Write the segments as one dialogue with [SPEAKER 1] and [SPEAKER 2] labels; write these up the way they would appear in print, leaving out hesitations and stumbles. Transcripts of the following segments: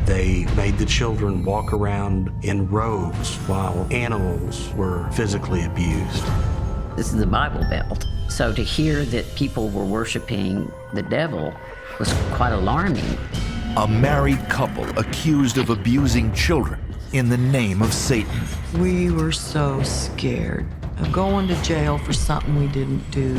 [SPEAKER 1] They made the children walk around in robes while animals were physically abused.
[SPEAKER 2] This is the Bible Belt. So to hear that people were worshiping the devil was quite alarming.
[SPEAKER 3] A married couple accused of abusing children in the name of Satan.
[SPEAKER 4] We were so scared of going to jail for something we didn't do.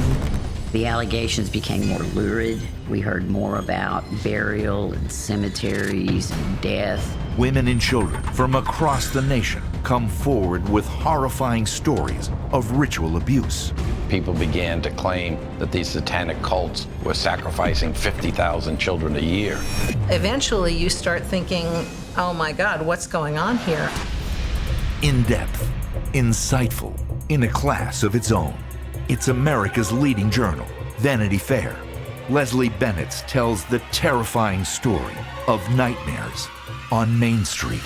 [SPEAKER 2] The allegations became more lurid. We heard more about burial and cemeteries and death.
[SPEAKER 3] Women and children from across the nation come forward with horrifying stories of ritual abuse.
[SPEAKER 5] People began to claim that these satanic cults were sacrificing 50,000 children a year.
[SPEAKER 6] Eventually, you start thinking, oh my God, what's going on here?
[SPEAKER 3] In-depth, insightful, in a class of its own. It's America's leading journal, Vanity Fair. Leslie Bennett tells the terrifying story of nightmares on Main Street.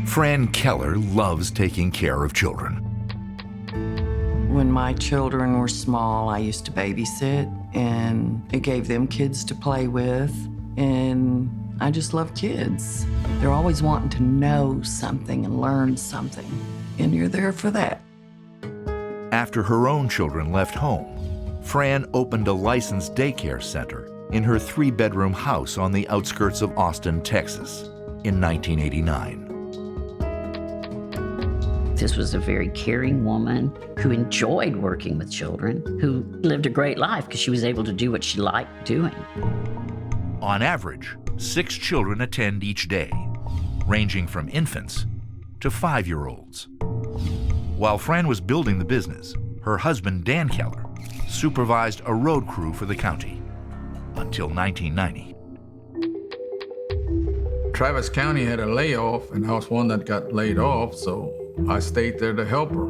[SPEAKER 3] Fran Keller loves taking care of children.
[SPEAKER 4] When my children were small, I used to babysit, and it gave them kids to play with, and I just love kids. They're always wanting to know something and learn something, and you're there for that.
[SPEAKER 3] After her own children left home, Fran opened a licensed daycare center in her 3-bedroom house on the outskirts of Austin, Texas, in 1989.
[SPEAKER 2] This was a very caring woman who enjoyed working with children, who lived a great life because she was able to do what she liked doing.
[SPEAKER 3] On average, 6 children attend each day, ranging from infants to 5-year-olds. While Fran was building the business, her husband, Dan Keller, supervised a road crew for the county until 1990.
[SPEAKER 7] Travis County had a layoff, and I was one that got laid off, so I stayed there to help her.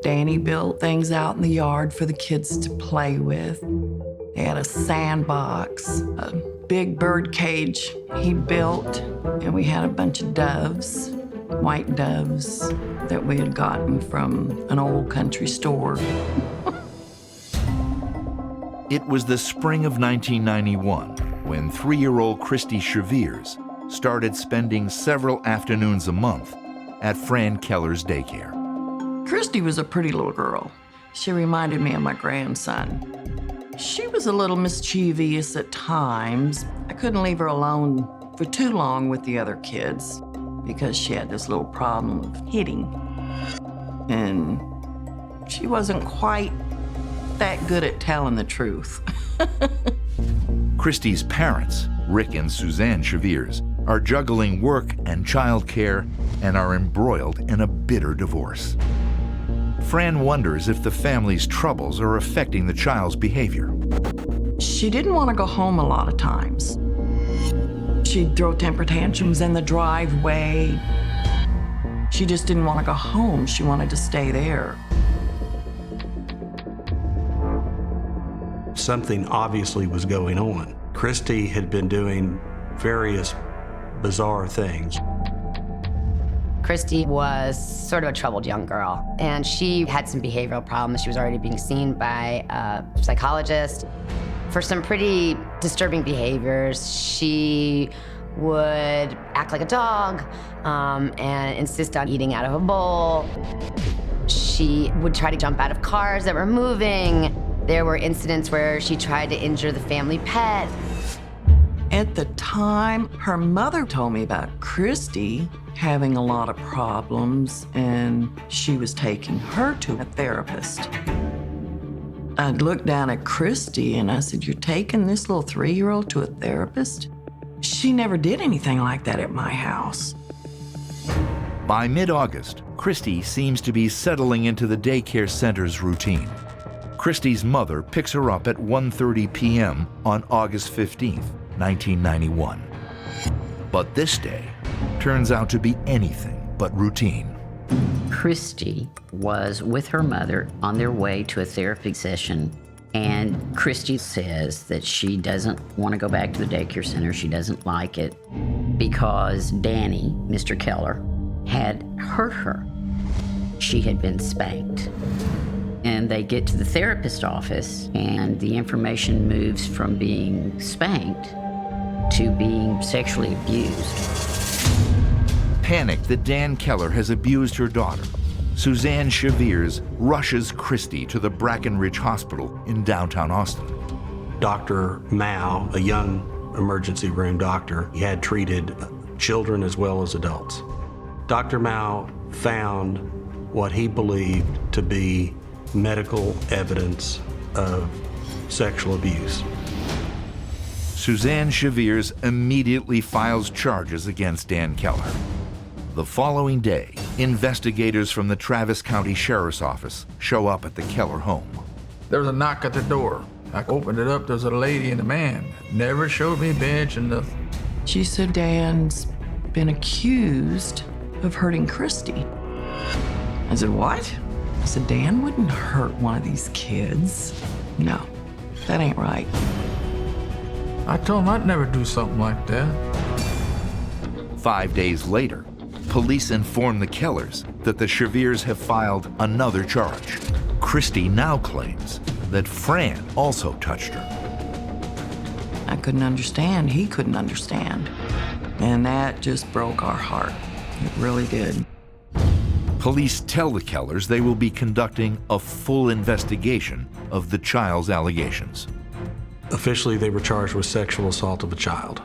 [SPEAKER 4] Danny built things out in the yard for the kids to play with. They had a sandbox, a big bird cage he built, and we had a bunch of doves, white doves, that we had gotten from an old country store.
[SPEAKER 3] It was the spring of 1991 when 3-year-old Christy Cheviers started spending several afternoons a month at Fran Keller's daycare.
[SPEAKER 4] Christy was a pretty little girl. She reminded me of my grandson. She was a little mischievous at times. I couldn't leave her alone for too long with the other kids because she had this little problem of hitting. And she wasn't quite that good at telling the truth.
[SPEAKER 3] Christy's parents, Rick and Suzanne Cheviers, are juggling work and childcare and are embroiled in a bitter divorce. Fran wonders if the family's troubles are affecting the child's behavior.
[SPEAKER 4] She didn't want to go home a lot of times. She'd throw temper tantrums in the driveway. She just didn't want to go home. She wanted to stay there.
[SPEAKER 1] Something obviously was going on. Christy had been doing various bizarre things.
[SPEAKER 8] Christy was sort of a troubled young girl, and she had some behavioral problems. She was already being seen by a psychologist for some pretty disturbing behaviors. She would act like a dog and insist on eating out of a bowl. She would try to jump out of cars that were moving. There were incidents where she tried to injure the family pet.
[SPEAKER 4] At the time, her mother told me about Christy having a lot of problems, and she was taking her to a therapist. I'd looked down at Christy and I said, "You're taking this little 3-year-old to a therapist?" She never did anything like that at my house.
[SPEAKER 3] By mid-August, Christy seems to be settling into the daycare center's routine. Christy's mother picks her up at 1:30 p.m. on August 15th, 1991. But this day turns out to be anything but routine.
[SPEAKER 2] Christy was with her mother on their way to a therapy session, and Christy says that she doesn't want to go back to the daycare center. She doesn't like it because Danny, Mr. Keller, had hurt her. She had been spanked. And they get to the therapist's office, and the information moves from being spanked to being sexually abused.
[SPEAKER 3] Panicked that Dan Keller has abused her daughter, Suzanne Cheviers rushes Christy to the Brackenridge Hospital in downtown Austin.
[SPEAKER 1] Dr. Mao, a young emergency room doctor, he had treated children as well as adults. Dr. Mao found what he believed to be medical evidence of sexual abuse.
[SPEAKER 3] Suzanne Cheviers immediately files charges against Dan Keller. The following day, investigators from the Travis County Sheriff's Office show up at the Keller home.
[SPEAKER 7] There was a knock at the door. I opened it up, there's a lady and a man. Never showed me bench and nothing.
[SPEAKER 4] She said Dan's been accused of hurting Christy. I said, what? I said, Dan wouldn't hurt one of these kids. No, that ain't right.
[SPEAKER 7] I told him I'd never do something like that.
[SPEAKER 3] 5 days later, police inform the Kellers that the Cheviers have filed another charge. Christy now claims that Fran also touched her.
[SPEAKER 4] I couldn't understand. He couldn't understand. And that just broke our heart. It really did.
[SPEAKER 3] Police tell the Kellers they will be conducting a full investigation of the child's allegations.
[SPEAKER 1] Officially, they were charged with sexual assault of a child.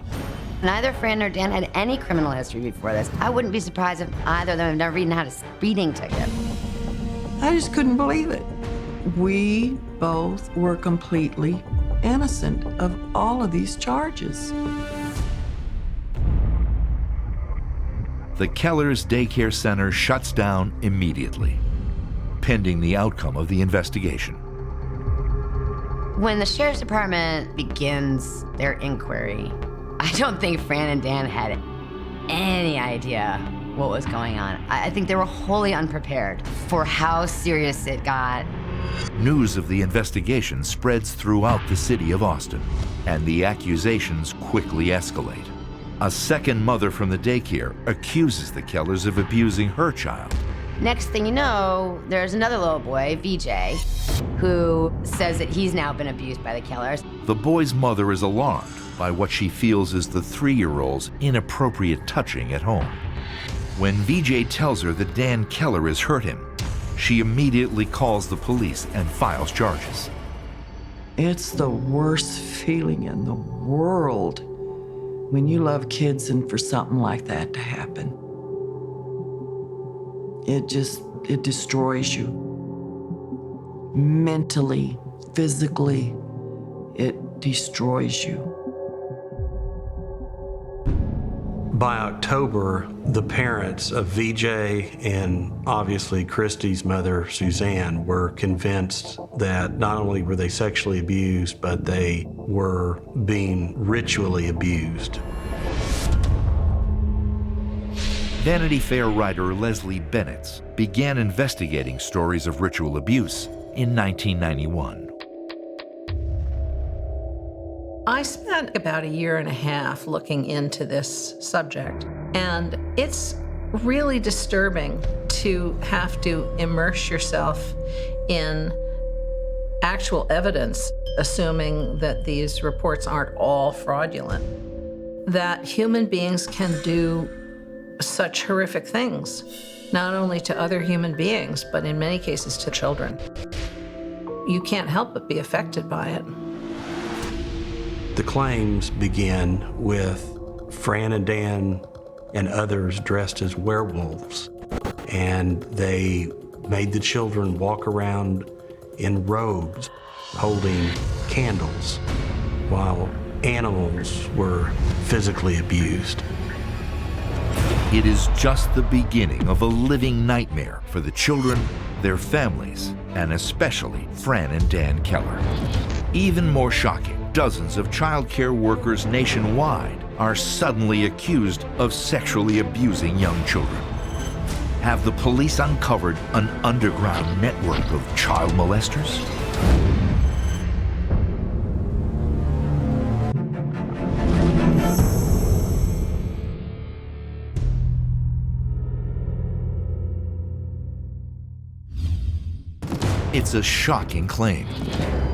[SPEAKER 8] Neither Fran nor Dan had any criminal history before this. I wouldn't be surprised if either of them had never even had a speeding ticket.
[SPEAKER 4] I just couldn't believe it. We both were completely innocent of all of these charges.
[SPEAKER 3] The Kellers Daycare Center shuts down immediately, pending the outcome of the investigation.
[SPEAKER 8] When the sheriff's department begins their inquiry, I don't think Fran and Dan had any idea what was going on. I think they were wholly unprepared for how serious it got.
[SPEAKER 3] News of the investigation spreads throughout the city of Austin, and the accusations quickly escalate. A second mother from the daycare accuses the Kellers of abusing her child.
[SPEAKER 8] Next thing you know, there's another little boy, VJ, who says that he's now been abused by the Kellers.
[SPEAKER 3] The boy's mother is alarmed by what she feels is the 3-year-old's inappropriate touching at home. When VJ tells her that Dan Keller has hurt him, she immediately calls the police and files charges.
[SPEAKER 4] It's the worst feeling in the world when you love kids and for something like that to happen. It destroys you. Mentally, physically, it destroys you.
[SPEAKER 1] By October, the parents of VJ and obviously Christy's mother, Suzanne, were convinced that not only were they sexually abused, but they were being ritually abused.
[SPEAKER 3] Vanity Fair writer Leslie Bennett began investigating stories of ritual abuse in 1991.
[SPEAKER 6] I spent about 1.5 years looking into this subject, and it's really disturbing to have to immerse yourself in actual evidence, assuming that these reports aren't all fraudulent, that human beings can do such horrific things, not only to other human beings, but in many cases to children. You can't help but be affected by it.
[SPEAKER 1] The claims begin with Fran and Dan and others dressed as werewolves, and they made the children walk around in robes holding candles while animals were physically abused.
[SPEAKER 3] It is just the beginning of a living nightmare for the children, their families, and especially Fran and Dan Keller. Even more shocking, dozens of child care workers nationwide are suddenly accused of sexually abusing young children. Have the police uncovered an underground network of child molesters? It's a shocking claim.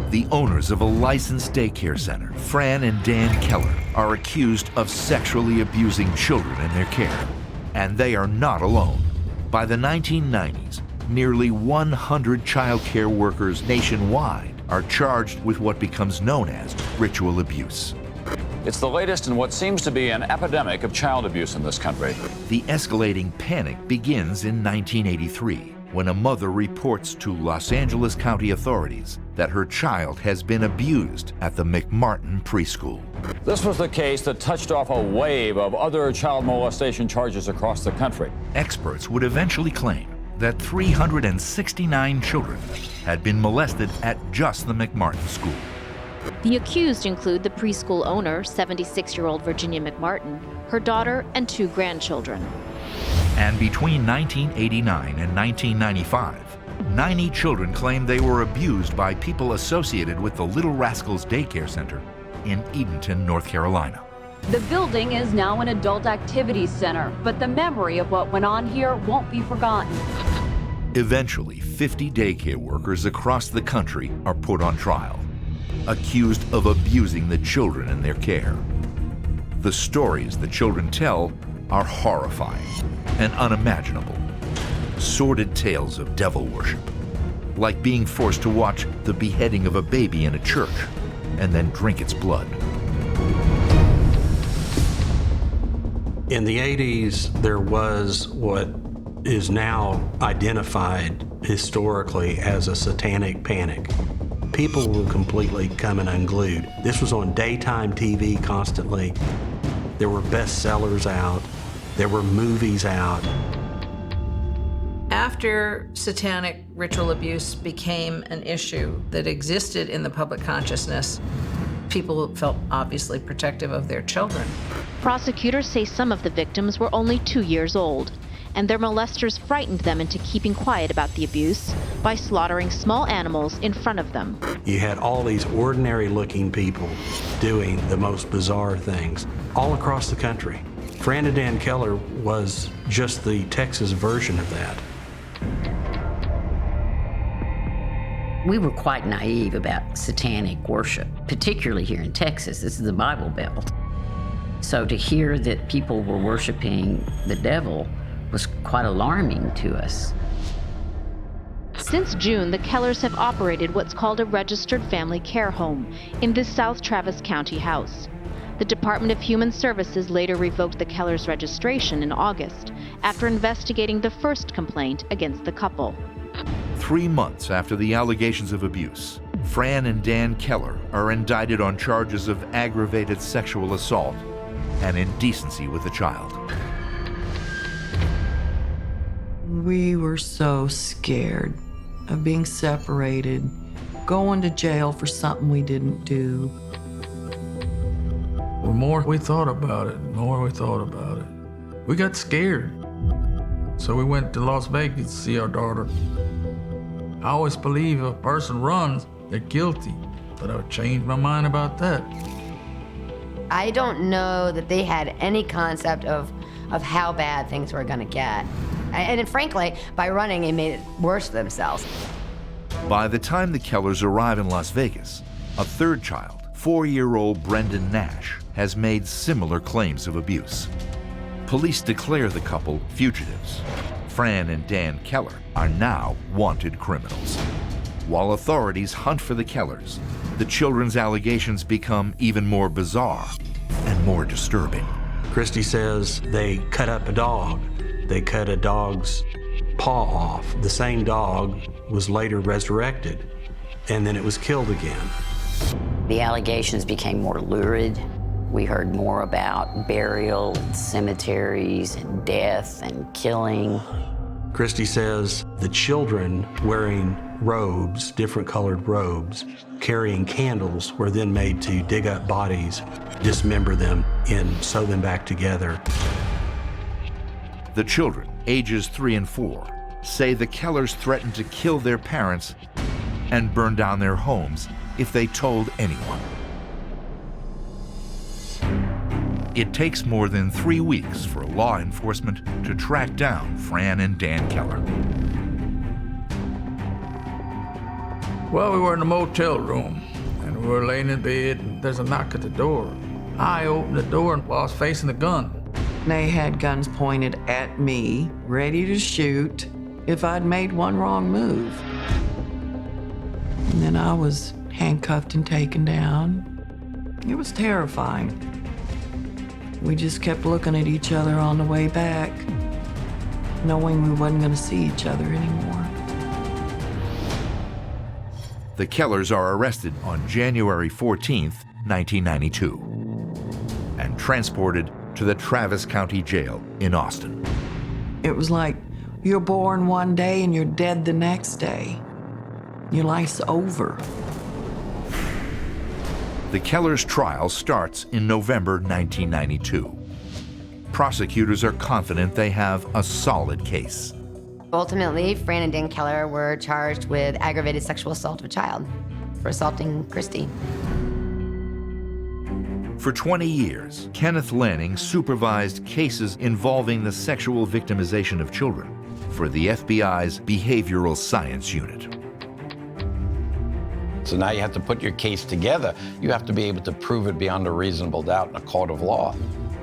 [SPEAKER 3] The owners of a licensed daycare center, Fran and Dan Keller, are accused of sexually abusing children in their care. And they are not alone. By the 1990s, nearly 100 child care workers nationwide are charged with what becomes known as ritual abuse.
[SPEAKER 9] It's the latest in what seems to be an epidemic of child abuse in this country.
[SPEAKER 3] The escalating panic begins in 1983, when a mother reports to Los Angeles County authorities that her child has been abused at the McMartin preschool.
[SPEAKER 9] This was the case that touched off a wave of other child molestation charges across the country.
[SPEAKER 3] Experts would eventually claim that 369 children had been molested at just the McMartin school.
[SPEAKER 10] The accused include the preschool owner, 76-year-old Virginia McMartin, her daughter, and 2 grandchildren.
[SPEAKER 3] And between 1989 and 1995, 90 children claimed they were abused by people associated with the Little Rascals Daycare Center in Edenton, North Carolina.
[SPEAKER 11] The building is now an adult activities center, but the memory of what went on here won't be forgotten.
[SPEAKER 3] Eventually, 50 daycare workers across the country are put on trial, accused of abusing the children in their care. The stories the children tell are horrifying and unimaginable. Sordid tales of devil worship, like being forced to watch the beheading of a baby in a church and then drink its blood.
[SPEAKER 1] In the 80s, there was what is now identified historically as a satanic panic. People were completely coming unglued. This was on daytime TV constantly. There were bestsellers out. There were movies out.
[SPEAKER 6] After satanic ritual abuse became an issue that existed in the public consciousness, people felt obviously protective of their children.
[SPEAKER 10] Prosecutors say some of the victims were only 2 years old, and their molesters frightened them into keeping quiet about the abuse by slaughtering small animals in front of them.
[SPEAKER 1] You had all these ordinary-looking people doing the most bizarre things all across the country. Fran and Dan Keller was just the Texas version of that.
[SPEAKER 2] We were quite naive about satanic worship, particularly here in Texas. This is the Bible Belt. So to hear that people were worshiping the devil was quite alarming to us.
[SPEAKER 10] Since June, the Kellers have operated what's called a registered family care home in this South Travis County house. The Department of Human Services later revoked the Kellers' registration in August after investigating the first complaint against the couple.
[SPEAKER 3] 3 months after the allegations of abuse, Fran and Dan Keller are indicted on charges of aggravated sexual assault and indecency with a child.
[SPEAKER 4] We were so scared of being separated, going to jail for something we didn't do.
[SPEAKER 7] The more we thought about it, we got scared. So we went to Las Vegas to see our daughter. I always believe if a person runs, they're guilty, but I've changed my mind about that.
[SPEAKER 8] I don't know that they had any concept of how bad things were gonna get. And frankly, by running, it made it worse for themselves.
[SPEAKER 3] By the time the Kellers arrive in Las Vegas, a third child, 4-year-old Brendan Nash, has made similar claims of abuse. Police declare the couple fugitives. Fran and Dan Keller are now wanted criminals. While authorities hunt for the Kellers, the children's allegations become even more bizarre and more disturbing.
[SPEAKER 1] Christy says they cut up a dog. They cut a dog's paw off. The same dog was later resurrected, and then it was killed again.
[SPEAKER 2] The allegations became more lurid. We heard more about burial, cemeteries, and death and killing.
[SPEAKER 1] Christy says the children wearing robes, different colored robes, carrying candles, were then made to dig up bodies, dismember them, and sew them back together.
[SPEAKER 3] The children, ages 3 and 4, say the Kellers threatened to kill their parents and burn down their homes if they told anyone. It takes more than 3 weeks for law enforcement to track down Fran and Dan Keller.
[SPEAKER 7] Well, we were in a motel room, and we were laying in bed, and there's a knock at the door. I opened the door while I was facing the gun.
[SPEAKER 4] They had guns pointed at me, ready to shoot if I'd made one wrong move. And then I was handcuffed and taken down. It was terrifying. We just kept looking at each other on the way back, knowing we wasn't going to see each other anymore.
[SPEAKER 3] The Kellers are arrested on January 14th, 1992, and transported to the Travis County Jail in Austin.
[SPEAKER 4] It was like you're born one day and you're dead the next day. Your life's over.
[SPEAKER 3] The Kellers' trial starts in November 1992. Prosecutors are confident they have a solid case.
[SPEAKER 8] Ultimately, Fran and Dan Keller were charged with aggravated sexual assault of a child for assaulting Christy.
[SPEAKER 3] For 20 years, Kenneth Lanning supervised cases involving the sexual victimization of children for the FBI's Behavioral Science Unit.
[SPEAKER 5] So now you have to put your case together. You have to be able to prove it beyond a reasonable doubt in a court of law.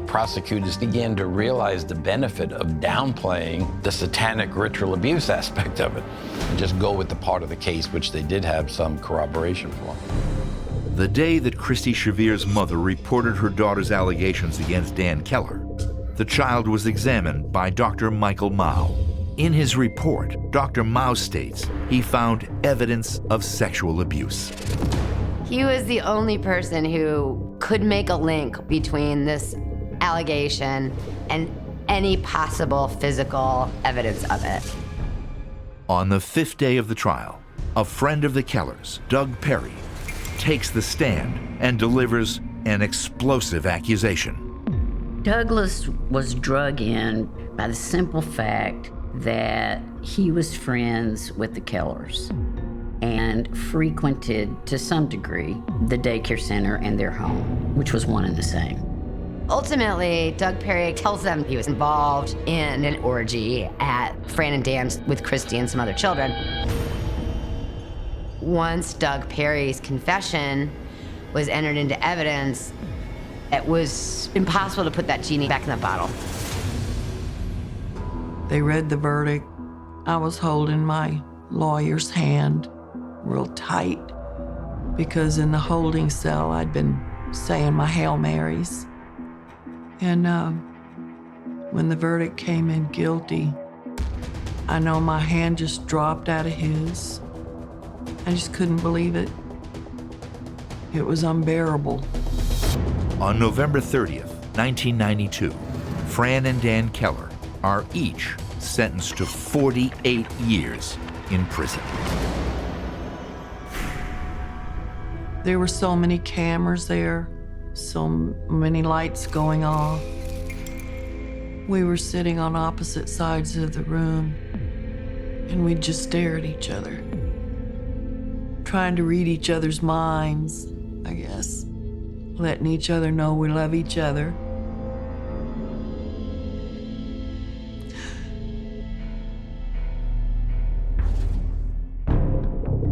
[SPEAKER 5] Prosecutors began to realize the benefit of downplaying the satanic ritual abuse aspect of it and just go with the part of the case which they did have some corroboration for.
[SPEAKER 3] The day that Christy Chevere's mother reported her daughter's allegations against Dan Keller, the child was examined by Dr. Michael Mao. In his report, Dr. Mao states he found evidence of sexual abuse.
[SPEAKER 8] He was the only person who could make a link between this allegation and any possible physical evidence of it.
[SPEAKER 3] On the 5th day of the trial, a friend of the Kellers, Doug Perry, takes the stand and delivers an explosive accusation.
[SPEAKER 2] Douglas was drug in by the simple fact that he was friends with the Kellers and frequented, to some degree, the daycare center and their home, which was one and the same.
[SPEAKER 8] Ultimately, Doug Perry tells them he was involved in an orgy at Fran and Dan's with Christy and some other children. Once Doug Perry's confession was entered into evidence, it was impossible to put that genie back in the bottle.
[SPEAKER 4] They read the verdict. I was holding my lawyer's hand real tight because in the holding cell I'd been saying my Hail Marys. And when the verdict came in guilty, I know my hand just dropped out of his. I just couldn't believe it. It was unbearable.
[SPEAKER 3] On November 30th, 1992, Fran and Dan Keller are each sentenced to 48 years in prison.
[SPEAKER 4] There were so many cameras there, so many lights going off. We were sitting on opposite sides of the room, and we'd just stare at each other, trying to read each other's minds, I guess, letting each other know we love each other.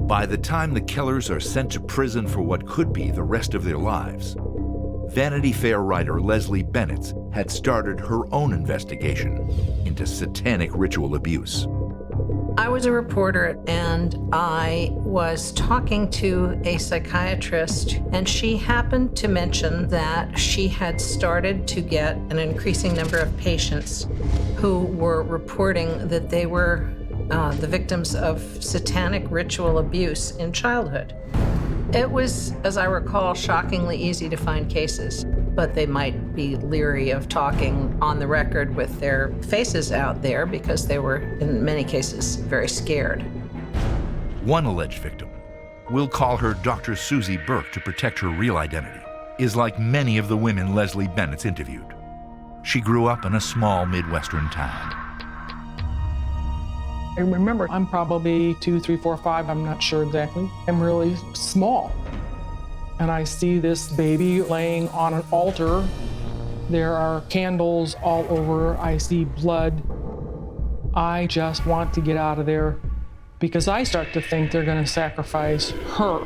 [SPEAKER 3] By the time the Kellers are sent to prison for what could be the rest of their lives, Vanity Fair writer Leslie Bennett had started her own investigation into satanic ritual abuse.
[SPEAKER 6] I was a reporter and I was talking to a psychiatrist, and she happened to mention that she had started to get an increasing number of patients who were reporting that they were the victims of satanic ritual abuse in childhood. It was, as I recall, shockingly easy to find cases, but they might be leery of talking on the record with their faces out there because they were, in many cases, very scared.
[SPEAKER 3] One alleged victim, we'll call her Dr. Susie Burke to protect her real identity, is like many of the women Leslie Bennett's interviewed. She grew up in a small Midwestern town.
[SPEAKER 12] I remember I'm probably 2, 3, 4, 5, I'm not sure exactly. I'm really small. And I see this baby laying on an altar. There are candles all over. I see blood. I just want to get out of there because I start to think they're going to sacrifice her,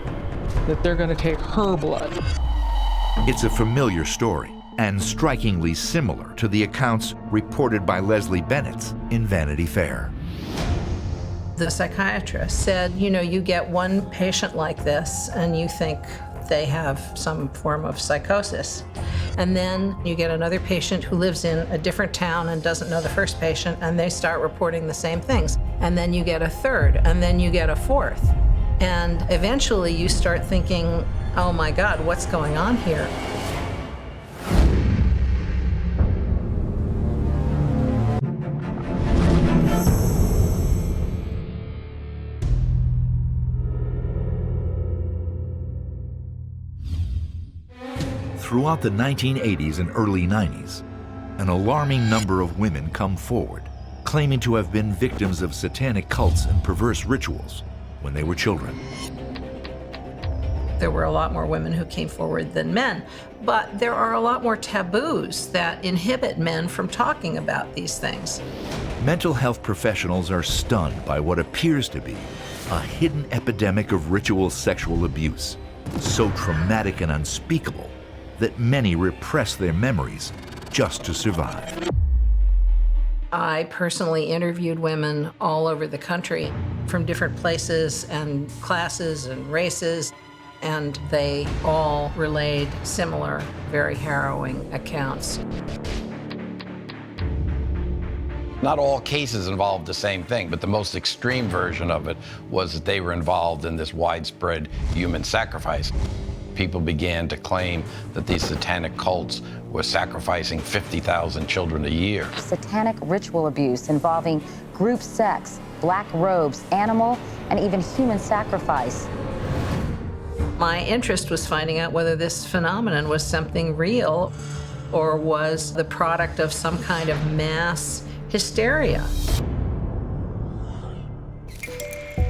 [SPEAKER 12] that they're going to take her blood.
[SPEAKER 3] It's a familiar story and strikingly similar to the accounts reported by Leslie Bennett in Vanity Fair.
[SPEAKER 6] The psychiatrist said, you know, you get one patient like this and you think they have some form of psychosis. And then you get another patient who lives in a different town and doesn't know the first patient, and they start reporting the same things. And then you get a third, and then you get a fourth. And eventually you start thinking, oh my God, what's going on here?
[SPEAKER 3] Throughout the 1980s and early 90s, an alarming number of women come forward, claiming to have been victims of satanic cults and perverse rituals when they were children.
[SPEAKER 6] There were a lot more women who came forward than men, but there are a lot more taboos that inhibit men from talking about these things.
[SPEAKER 3] Mental health professionals are stunned by what appears to be a hidden epidemic of ritual sexual abuse, so traumatic and unspeakable that many repress their memories just to survive.
[SPEAKER 6] I personally interviewed women all over the country from different places and classes and races, and they all relayed similar, very harrowing accounts.
[SPEAKER 5] Not all cases involved the same thing, but the most extreme version of it was that they were involved in this widespread human sacrifice. People began to claim that these satanic cults were sacrificing 50,000 children a year.
[SPEAKER 13] Satanic ritual abuse involving group sex, black robes, animal, and even human sacrifice.
[SPEAKER 6] My interest was finding out whether this phenomenon was something real or was the product of some kind of mass hysteria.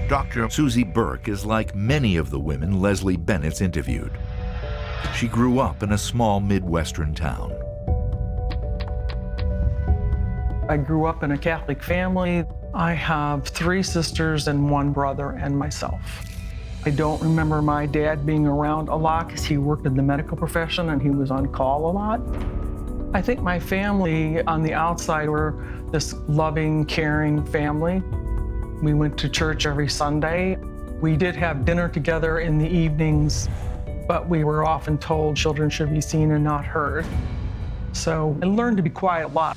[SPEAKER 3] Dr. Susie Burke is like many of the women Leslie Bennett's interviewed. She grew up in a small Midwestern town.
[SPEAKER 12] I grew up in a Catholic family. I have 3 sisters and 1 brother and myself. I don't remember my dad being around a lot because he worked in the medical profession and he was on call a lot. I think my family on the outside were this loving, caring family. We went to church every Sunday. We did have dinner together in the evenings, but we were often told children should be seen and not heard. So I learned to be quiet a lot.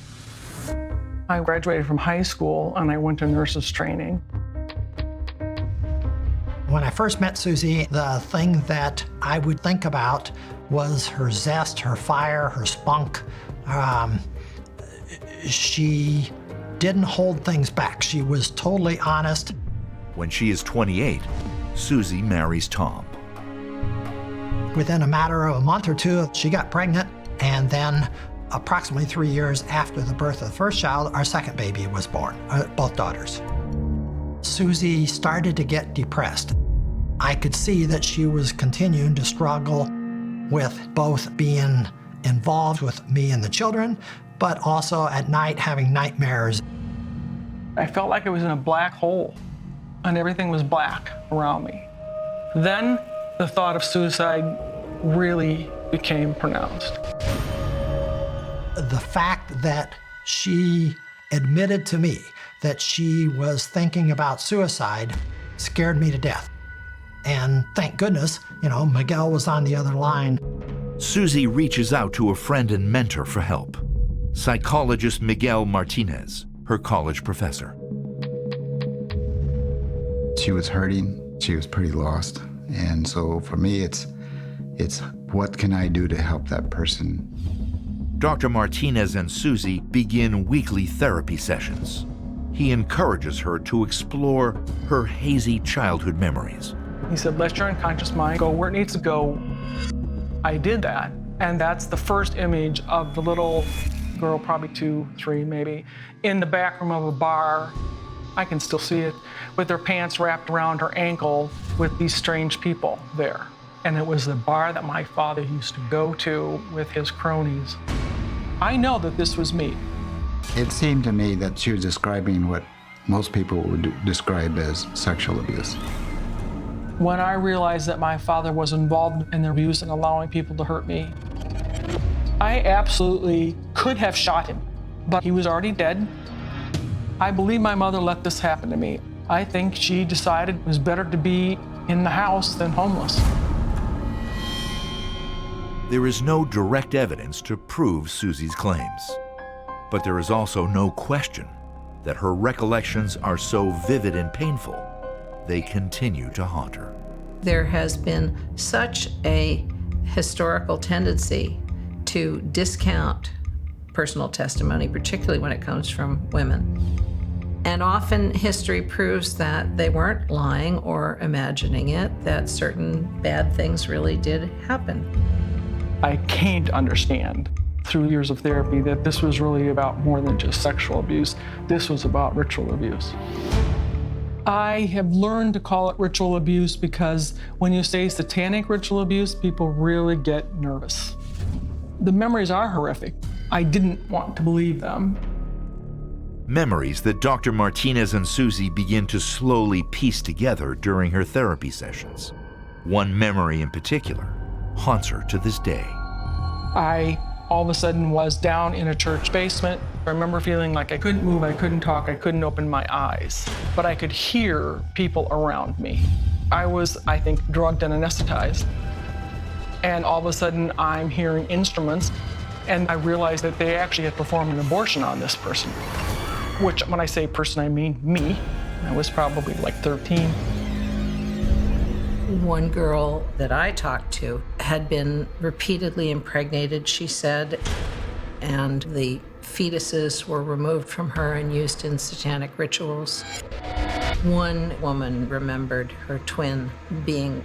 [SPEAKER 12] I graduated from high school and I went to nurses training.
[SPEAKER 14] When I first met Susie, the thing that I would think about was her zest, her fire, her spunk. She didn't hold things back. She was totally honest.
[SPEAKER 3] When she is 28, Susie marries Tom.
[SPEAKER 14] Within a matter of a month or 2, she got pregnant, and then approximately 3 years after the birth of the first child, our second baby was born, both daughters. Susie started to get depressed. I could see that she was continuing to struggle with both being involved with me and the children, but also at night having nightmares.
[SPEAKER 12] I felt like I was in a black hole and everything was black around me. Then the thought of suicide really became pronounced.
[SPEAKER 14] The fact that she admitted to me that she was thinking about suicide scared me to death. And thank goodness, Miguel was on the other line.
[SPEAKER 3] Susie reaches out to a friend and mentor for help. Psychologist Miguel Martinez, her college professor.
[SPEAKER 15] She was hurting, she was pretty lost. And so for me, it's what can I do to help that person?
[SPEAKER 3] Dr. Martinez and Susie begin weekly therapy sessions. He encourages her to explore her hazy childhood memories.
[SPEAKER 12] He said, let your unconscious mind go where it needs to go. I did that, and that's the first image of the little girl, probably 2, 3 maybe, in the back room of a bar. I can still see it, with her pants wrapped around her ankle with these strange people there. And it was the bar that my father used to go to with his cronies. I know that this was me.
[SPEAKER 15] It seemed to me that she was describing what most people would describe as sexual abuse.
[SPEAKER 12] When I realized that my father was involved in the abuse and allowing people to hurt me, I absolutely could have shot him, but he was already dead. I believe my mother let this happen to me. I think she decided it was better to be in the house than homeless.
[SPEAKER 3] There is no direct evidence to prove Susie's claims, but there is also no question that her recollections are so vivid and painful, they continue to haunt her.
[SPEAKER 6] There has been such a historical tendency to discount personal testimony, particularly when it comes from women. And often history proves that they weren't lying or imagining it, that certain bad things really did happen.
[SPEAKER 12] I can't understand through years of therapy that this was really about more than just sexual abuse. This was about ritual abuse. I have learned to call it ritual abuse because when you say satanic ritual abuse, people really get nervous. The memories are horrific. I didn't want to believe them.
[SPEAKER 3] Memories that Dr. Martinez and Susie begin to slowly piece together during her therapy sessions. One memory in particular haunts her to this day.
[SPEAKER 12] I all of a sudden was down in a church basement. I remember feeling like I couldn't move, I couldn't talk, I couldn't open my eyes, but I could hear people around me. I was, I think, drugged and anesthetized. And all of a sudden I'm hearing instruments, and I realized that they actually had performed an abortion on this person. Which, when I say person, I mean me. I was probably like 13.
[SPEAKER 6] One girl that I talked to had been repeatedly impregnated, she said, and the fetuses were removed from her and used in satanic rituals. One woman remembered her twin being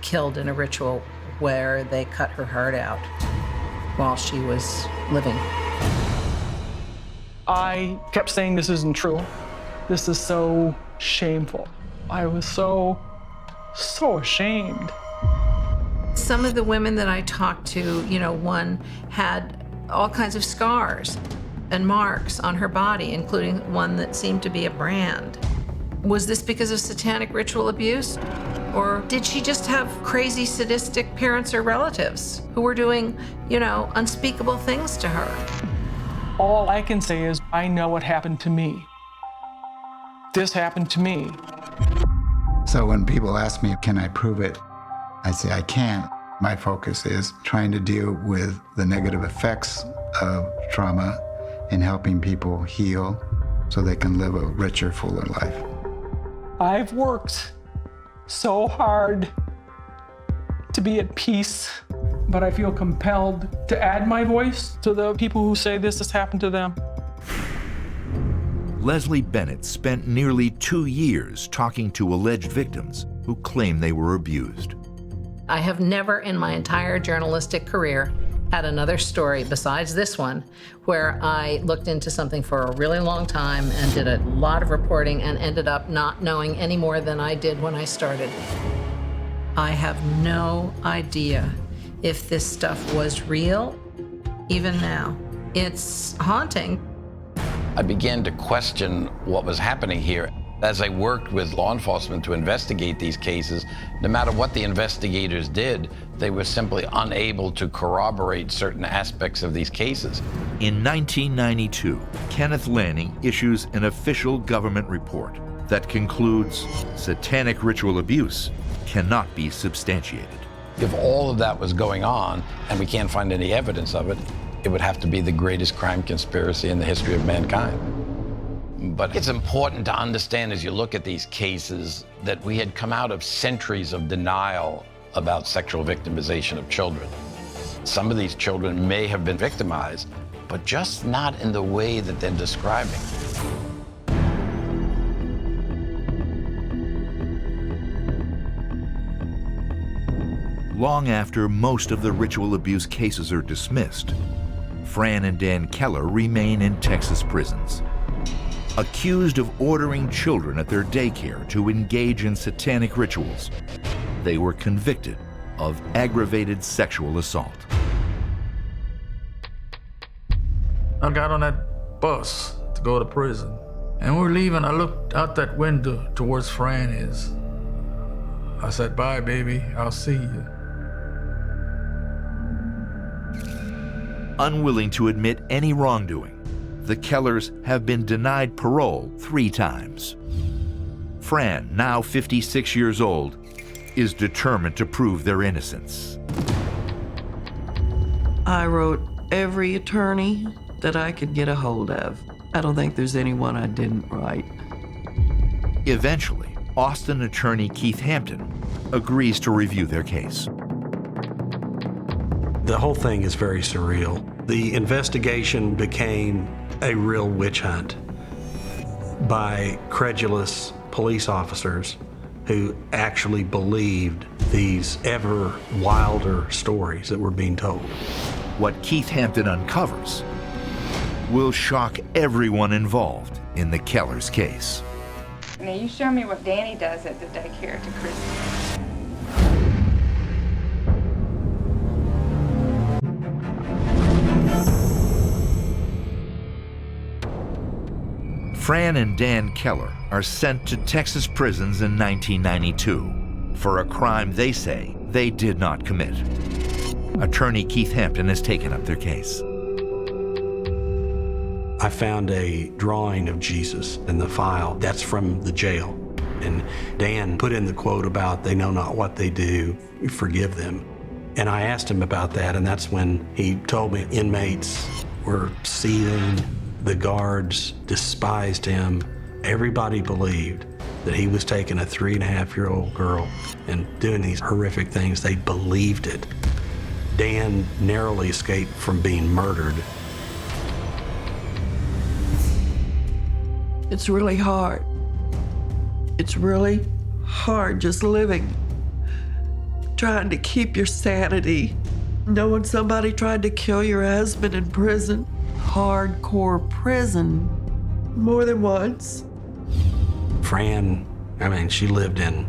[SPEAKER 6] killed in a ritual where they cut her heart out while she was living.
[SPEAKER 12] I kept saying this isn't true. This is so shameful. I was so ashamed.
[SPEAKER 6] Some of the women that I talked to, one had all kinds of scars and marks on her body, including one that seemed to be a brand. Was this because of satanic ritual abuse? Or did she just have crazy sadistic parents or relatives who were doing, unspeakable things to her?
[SPEAKER 12] All I can say is I know what happened to me. This happened to me.
[SPEAKER 15] So when people ask me, can I prove it? I say I can't. My focus is trying to deal with the negative effects of trauma and helping people heal so they can live a richer, fuller life.
[SPEAKER 12] I've worked so hard to be at peace, but I feel compelled to add my voice to the people who say this has happened to them.
[SPEAKER 3] Leslie Bennett spent nearly 2 years talking to alleged victims who claim they were abused.
[SPEAKER 6] I have never in my entire journalistic career had another story besides this one where I looked into something for a really long time and did a lot of reporting and ended up not knowing any more than I did when I started. I have no idea if this stuff was real, even now. It's haunting.
[SPEAKER 5] I began to question what was happening here. As I worked with law enforcement to investigate these cases, no matter what the investigators did, they were simply unable to corroborate certain aspects of these cases.
[SPEAKER 3] In 1992, Kenneth Lanning issues an official government report that concludes satanic ritual abuse cannot be substantiated.
[SPEAKER 5] If all of that was going on and we can't find any evidence of it, it would have to be the greatest crime conspiracy in the history of mankind. But it's important to understand as you look at these cases that we had come out of centuries of denial about sexual victimization of children. Some of these children may have been victimized, but just not in the way that they're describing.
[SPEAKER 3] Long after most of the ritual abuse cases are dismissed, Fran and Dan Keller remain in Texas prisons. Accused of ordering children at their daycare to engage in satanic rituals, they were convicted of aggravated sexual assault.
[SPEAKER 7] I got on that bus to go to prison. And we're leaving. I looked out that window towards Fran is. I said, "Bye, baby. I'll see you."
[SPEAKER 3] Unwilling to admit any wrongdoing, the Kellers have been denied parole 3 times. Fran, now 56 years old, is determined to prove their innocence.
[SPEAKER 4] I wrote every attorney that I could get a hold of. I don't think there's anyone I didn't write.
[SPEAKER 3] Eventually, Austin attorney Keith Hampton agrees to review their case.
[SPEAKER 1] The whole thing is very surreal. The investigation became a real witch hunt by credulous police officers who actually believed these ever wilder stories that were being told.
[SPEAKER 3] What Keith Hampton uncovers will shock everyone involved in the Kellers case.
[SPEAKER 16] Now you show me what Danny does at the daycare to Christy.
[SPEAKER 3] Fran and Dan Keller are sent to Texas prisons in 1992 for a crime they say they did not commit. Attorney Keith Hampton has taken up their case.
[SPEAKER 1] I found a drawing of Jesus in the file. That's from the jail. And Dan put in the quote about, "They know not what they do, forgive them." And I asked him about that, and that's when he told me inmates were seething, the guards despised him. Everybody believed that he was taking a 3.5-year-old girl and doing these horrific things. They believed it. Dan narrowly escaped from being murdered.
[SPEAKER 4] It's really hard. It's really hard just living, trying to keep your sanity, knowing somebody tried to kill your husband in prison, hardcore prison, more than once.
[SPEAKER 1] Fran, she lived in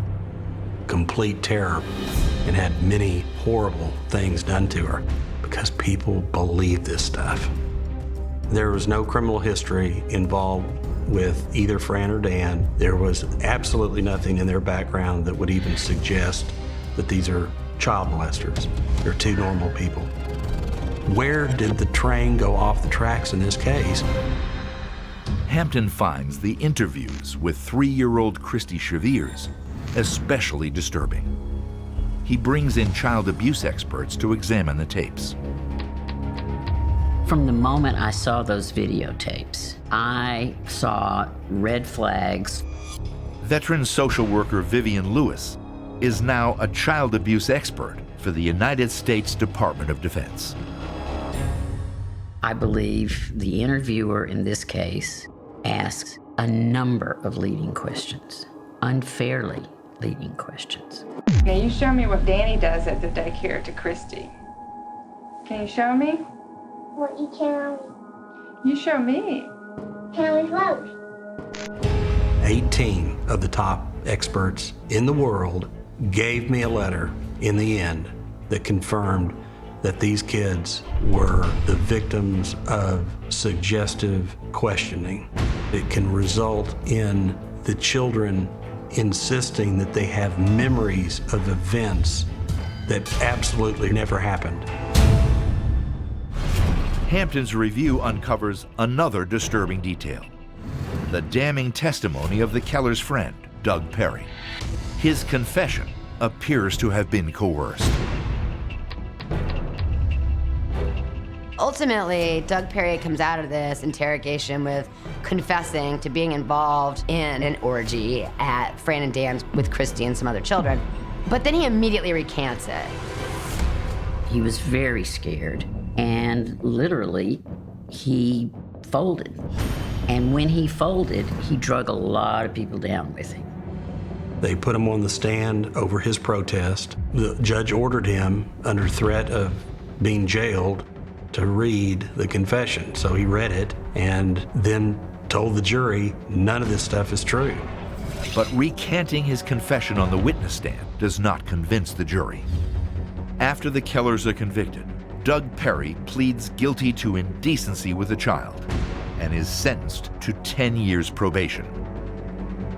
[SPEAKER 1] complete terror and had many horrible things done to her because people believed this stuff. There was no criminal history involved with either Fran or Dan. There was absolutely nothing in their background that would even suggest that these are child molesters. They're 2 normal people. Where did the train go off the tracks in this case?
[SPEAKER 3] Hampton finds the interviews with 3-year-old Christy Cheviers especially disturbing. He brings in child abuse experts to examine the tapes.
[SPEAKER 2] From the moment I saw those videotapes, I saw red flags.
[SPEAKER 3] Veteran social worker Vivian Lewis is now a child abuse expert for the United States Department of Defense.
[SPEAKER 2] I believe the interviewer in this case asked a number of leading questions, unfairly leading questions.
[SPEAKER 16] Now you show me what Danny does at the daycare to Christy. Can you show me?
[SPEAKER 17] What you tell me?
[SPEAKER 16] You show me.
[SPEAKER 17] Tell me close.
[SPEAKER 1] 18 of the top experts in the world gave me a letter in the end that confirmed that these kids were the victims of suggestive questioning. It can result in the children insisting that they have memories of events that absolutely never happened.
[SPEAKER 3] Hampton's review uncovers another disturbing detail: the damning testimony of the Kellers' friend, Doug Perry. His confession appears to have been coerced.
[SPEAKER 8] Ultimately, Doug Perry comes out of this interrogation with confessing to being involved in an orgy at Fran and Dan's with Christy and some other children, but then he immediately recants it.
[SPEAKER 2] He was very scared, and literally, he folded. And when he folded, he drug a lot of people down with him.
[SPEAKER 1] They put him on the stand over his protest. The judge ordered him, under threat of being jailed, to read the confession. So he read it and then told the jury none of this stuff is true.
[SPEAKER 3] But recanting his confession on the witness stand does not convince the jury. After the Kellers are convicted, Doug Perry pleads guilty to indecency with a child and is sentenced to 10 years probation.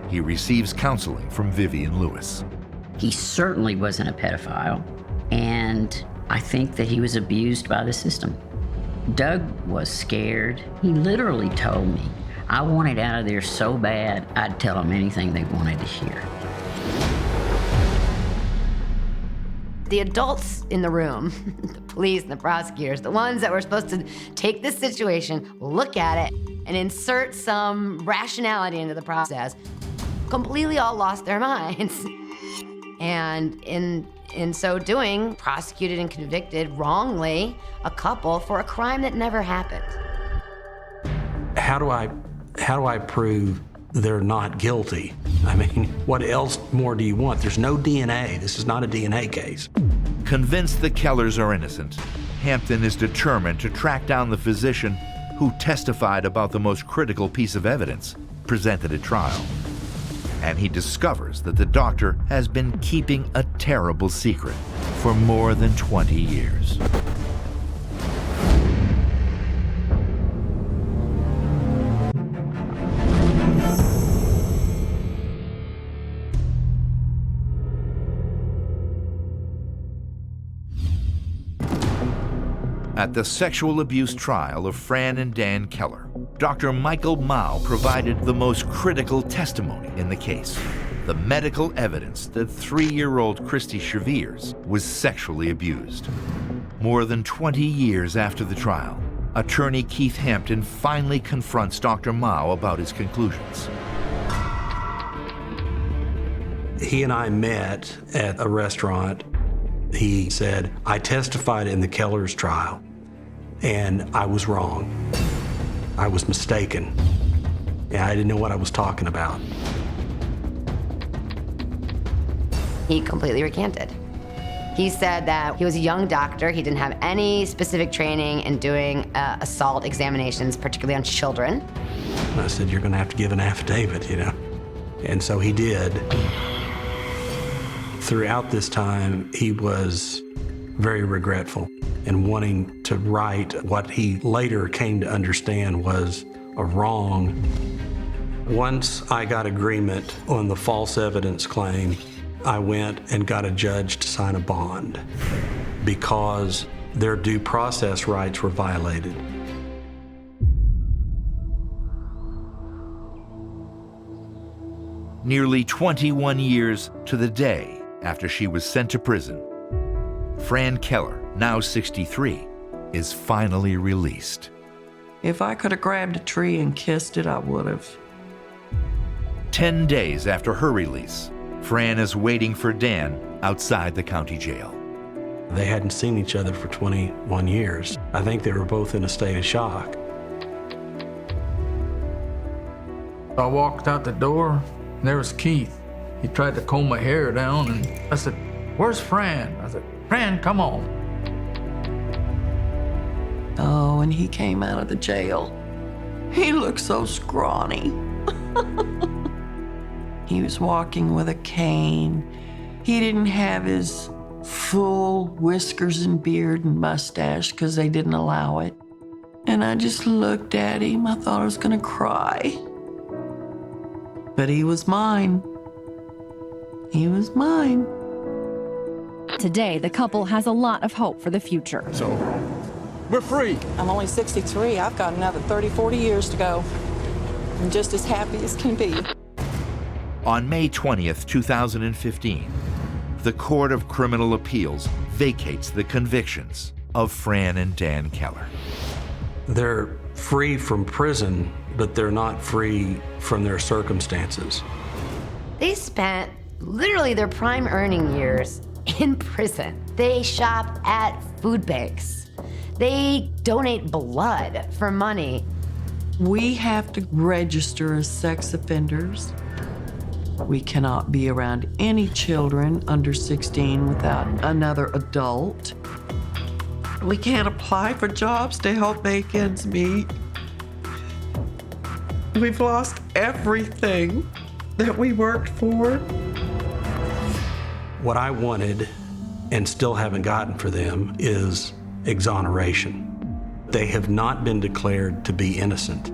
[SPEAKER 3] He receives counseling from Vivian Lewis.
[SPEAKER 2] He certainly wasn't a pedophile, and I think that he was abused by the system. Doug was scared. He literally told me, I wanted out of there so bad, I'd tell them anything they wanted to hear.
[SPEAKER 8] The adults in the room, the police and the prosecutors, the ones that were supposed to take this situation, look at it, and insert some rationality into the process, completely all lost their minds. And in so doing, prosecuted and convicted wrongly a couple for a crime that never happened.
[SPEAKER 1] How do I prove they're not guilty? I mean, what else more do you want? There's no DNA. This is not a DNA case.
[SPEAKER 3] Convinced the Kellers are innocent, Hampton is determined to track down the physician who testified about the most critical piece of evidence presented at trial. And he discovers that the doctor has been keeping a terrible secret for more than 20 years. At the sexual abuse trial of Fran and Dan Keller, Dr. Michael Mao provided the most critical testimony in the case, the medical evidence that 3-year-old Christy Cheviers was sexually abused. More than 20 years after the trial, attorney Keith Hampton finally confronts Dr. Mao about his conclusions.
[SPEAKER 1] He and I met at a restaurant. He said, I testified in the Kellers trial, and I was wrong. I was mistaken. Yeah, I didn't know what I was talking about.
[SPEAKER 8] He completely recanted. He said that he was a young doctor. He didn't have any specific training in doing assault examinations, particularly on children.
[SPEAKER 1] And I said, you're gonna have to give an affidavit, you know? And so he did. Throughout this time, he was very regretful and wanting to right what he later came to understand was a wrong. Once I got agreement on the false evidence claim, I went and got a judge to sign a bond because their due process rights were violated.
[SPEAKER 3] Nearly 21 years to the day after she was sent to prison, Fran Keller, now 63, is finally released.
[SPEAKER 4] If I could have grabbed a tree and kissed it, I would have.
[SPEAKER 3] 10 days after her release, Fran is waiting for Dan outside the county jail.
[SPEAKER 1] They hadn't seen each other for 21 years. I think they were both in a state of shock.
[SPEAKER 7] I walked out the door, and there was Keith. He tried to comb my hair down, and I said, where's Fran? I said, Fran, come on.
[SPEAKER 4] Oh, and he came out of the jail. He looked so scrawny. He was walking with a cane. He didn't have his full whiskers and beard and mustache because they didn't allow it. And I just looked at him. I thought I was gonna cry. But he was mine. He was mine.
[SPEAKER 18] Today, the couple has a lot of hope for the future.
[SPEAKER 19] So, we're free.
[SPEAKER 20] I'm only 63. I've got another 30, 40 years to go. I'm just as happy as can be.
[SPEAKER 3] On May 20th, 2015, the Court of Criminal Appeals vacates the convictions of Fran and Dan Keller.
[SPEAKER 1] They're free from prison, but they're not free from their circumstances.
[SPEAKER 8] They spent literally their prime earning years in prison. They shop at food banks. They donate blood for money.
[SPEAKER 4] We have to register as sex offenders. We cannot be around any children under 16 without another adult. We can't apply for jobs to help make ends meet. We've lost everything that we worked for.
[SPEAKER 1] What I wanted, and still haven't gotten for them, is exoneration. They have not been declared to be innocent.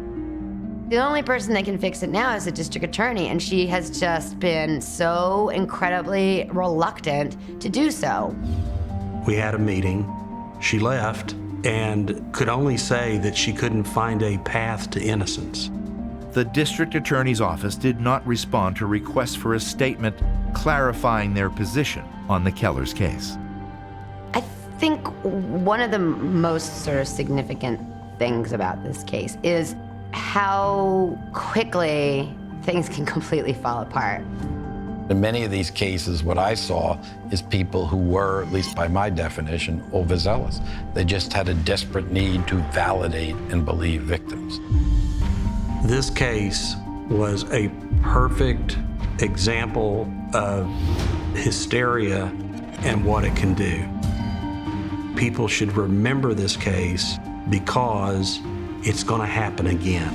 [SPEAKER 8] The only person that can fix it now is the district attorney, and she has just been so incredibly reluctant to do so.
[SPEAKER 1] We had a meeting. She left and could only say that she couldn't find a path to innocence.
[SPEAKER 3] The district attorney's office did not respond to requests for a statement clarifying their position on the Kellers case.
[SPEAKER 8] I think one of the most sort of significant things about this case is how quickly things can completely fall apart.
[SPEAKER 5] In many of these cases, what I saw is people who were, at least by my definition, overzealous. They just had a desperate need to validate and believe victims.
[SPEAKER 1] This case was a perfect example of hysteria and what it can do. People should remember this case because it's going to happen again.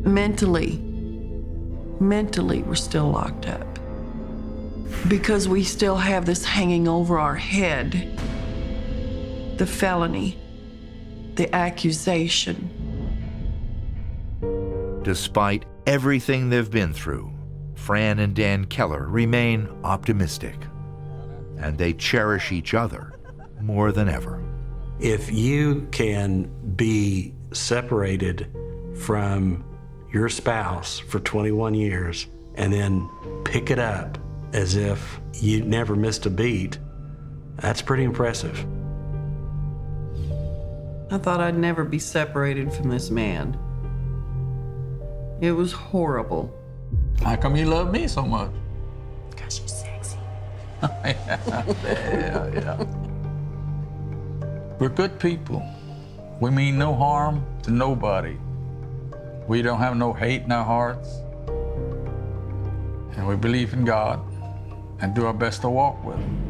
[SPEAKER 4] Mentally, we're still locked up. Because we still have this hanging over our head. The felony, the accusation.
[SPEAKER 3] Despite everything they've been through, Fran and Dan Keller remain optimistic, and they cherish each other more than ever.
[SPEAKER 1] If you can be separated from your spouse for 21 years and then pick it up as if you never missed a beat, that's pretty impressive.
[SPEAKER 4] I thought I'd never be separated from this man. It was horrible.
[SPEAKER 7] How come you love me so much?
[SPEAKER 4] Because you're sexy.
[SPEAKER 7] yeah. We're good people. We mean no harm to nobody. We don't have no hate in our hearts. And we believe in God and do our best to walk with Him.